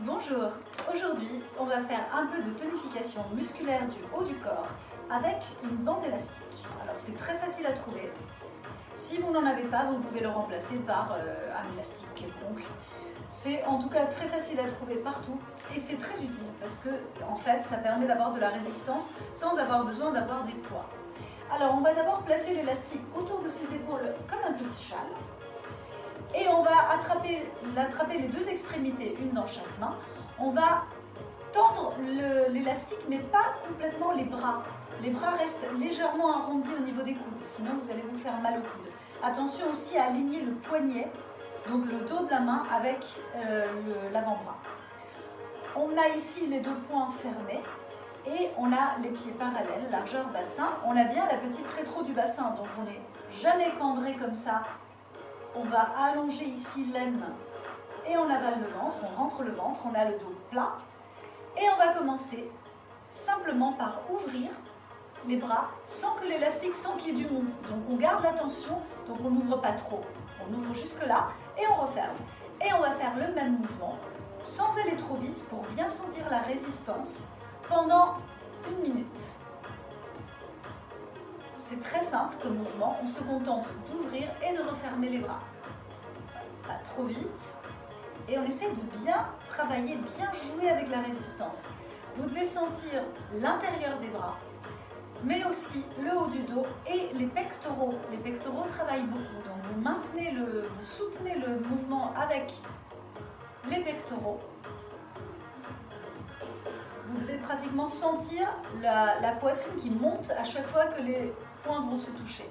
Bonjour, aujourd'hui on va faire un peu de tonification musculaire du haut du corps avec une bande élastique. Alors c'est très facile à trouver. Si vous n'en avez pas, vous pouvez le remplacer par un élastique quelconque. C'est en tout cas très facile à trouver partout et c'est très utile parce que en fait ça permet d'avoir de la résistance sans avoir besoin d'avoir des poids. Alors on va d'abord placer l'élastique autour de ses épaules comme un petit châle. Et on va attraper les deux extrémités, une dans chaque main. On va tendre l'élastique, mais pas complètement les bras. Les bras restent légèrement arrondis au niveau des coudes, sinon vous allez vous faire mal au coude. Attention aussi à aligner le poignet, donc le dos de la main avec l'avant-bras. On a ici les deux poings fermés et on a les pieds parallèles, largeur bassin. On a bien la petite rétro du bassin, donc on n'est jamais cambré comme ça. On va allonger ici l'aine et on avale le ventre, on rentre le ventre, on a le dos plat. Et on va commencer simplement par ouvrir les bras sans que l'élastique, sans qu'il y ait du mou. Donc on garde la tension, donc on n'ouvre pas trop. On ouvre jusque là et on referme. Et on va faire le même mouvement sans aller trop vite pour bien sentir la résistance pendant 1 minute. C'est très simple comme mouvement, on se contente d'ouvrir et de refermer les bras. Pas trop vite. Et on essaie de bien travailler, bien jouer avec la résistance. Vous devez sentir l'intérieur des bras, mais aussi le haut du dos et les pectoraux. Les pectoraux travaillent beaucoup, donc vous soutenez le mouvement avec les pectoraux. Vous devez pratiquement sentir la poitrine qui monte à chaque fois que les poings vont se toucher.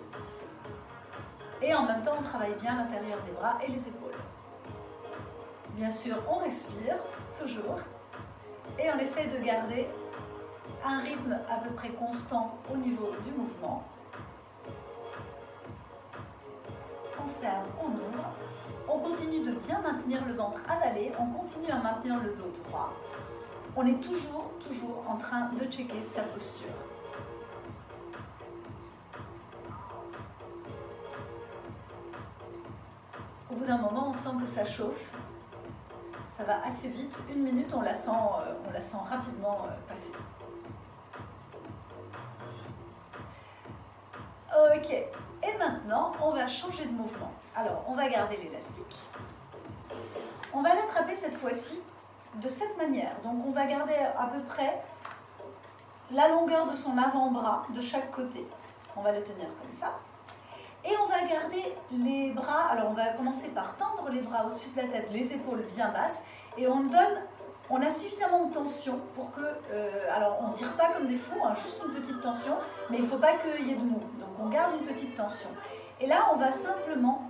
Et en même temps, on travaille bien l'intérieur des bras et les épaules. Bien sûr, on respire, toujours. Et on essaie de garder un rythme à peu près constant au niveau du mouvement. On ferme, on ouvre. On continue de bien maintenir le ventre avalé. On continue à maintenir le dos droit. On est toujours en train de checker sa posture. Au bout d'un moment, on sent que ça chauffe. Ça va assez vite. 1 minute, on la sent rapidement passer. Ok. Et maintenant, on va changer de mouvement. Alors, on va garder l'élastique. On va l'attraper cette fois-ci de cette manière. Donc on va garder à peu près la longueur de son avant-bras de chaque côté. On va le tenir comme ça. Et on va garder les bras. Alors on va commencer par tendre les bras au-dessus de la tête, les épaules bien basses. Et on a suffisamment de tension pour que... alors on ne tire pas comme des fous, hein, juste une petite tension, mais il ne faut pas qu'il y ait de mou. Donc on garde une petite tension. Et là on va simplement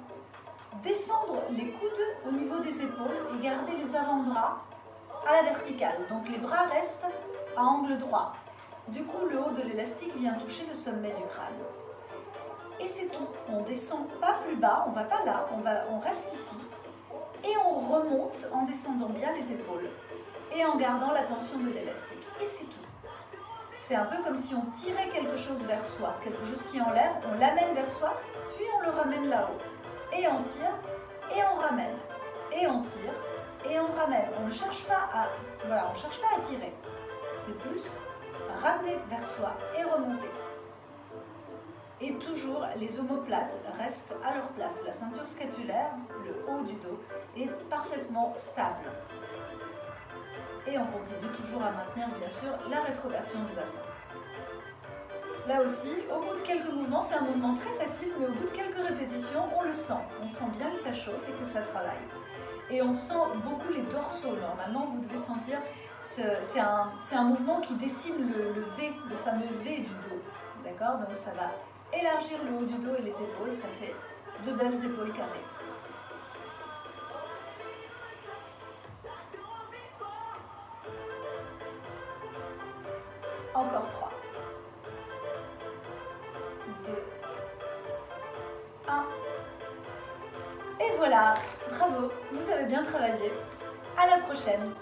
descendre les coudes au niveau des épaules et garder les avant-bras à la verticale. Donc les bras restent à angle droit. Du coup, le haut de l'élastique vient toucher le sommet du crâne. Et c'est tout. On descend pas plus bas, on va pas là, on reste ici. Et on remonte en descendant bien les épaules et en gardant la tension de l'élastique. Et c'est tout. C'est un peu comme si on tirait quelque chose vers soi, quelque chose qui est en l'air, on l'amène vers soi, puis on le ramène là-haut. Et on tire, et on ramène, et on tire, et on ramène. On ne cherche pas on cherche pas à tirer. C'est plus ramener vers soi et remonter. Et toujours, les omoplates restent à leur place. La ceinture scapulaire, le haut du dos, est parfaitement stable. Et on continue toujours à maintenir, bien sûr, la rétroversion du bassin. Là aussi, au bout de quelques mouvements, c'est un mouvement très facile, mais au bout de quelques répétitions, on le sent. On sent bien que ça chauffe et que ça travaille. Et on sent beaucoup les dorsaux. Normalement, vous devez sentir, c'est un mouvement qui dessine le V, le fameux V du dos. D'accord? Donc ça va élargir le haut du dos et les épaules, ça fait de belles épaules carrées. Encore 3. 2. 1. Et voilà, bravo, vous avez bien travaillé. À la prochaine.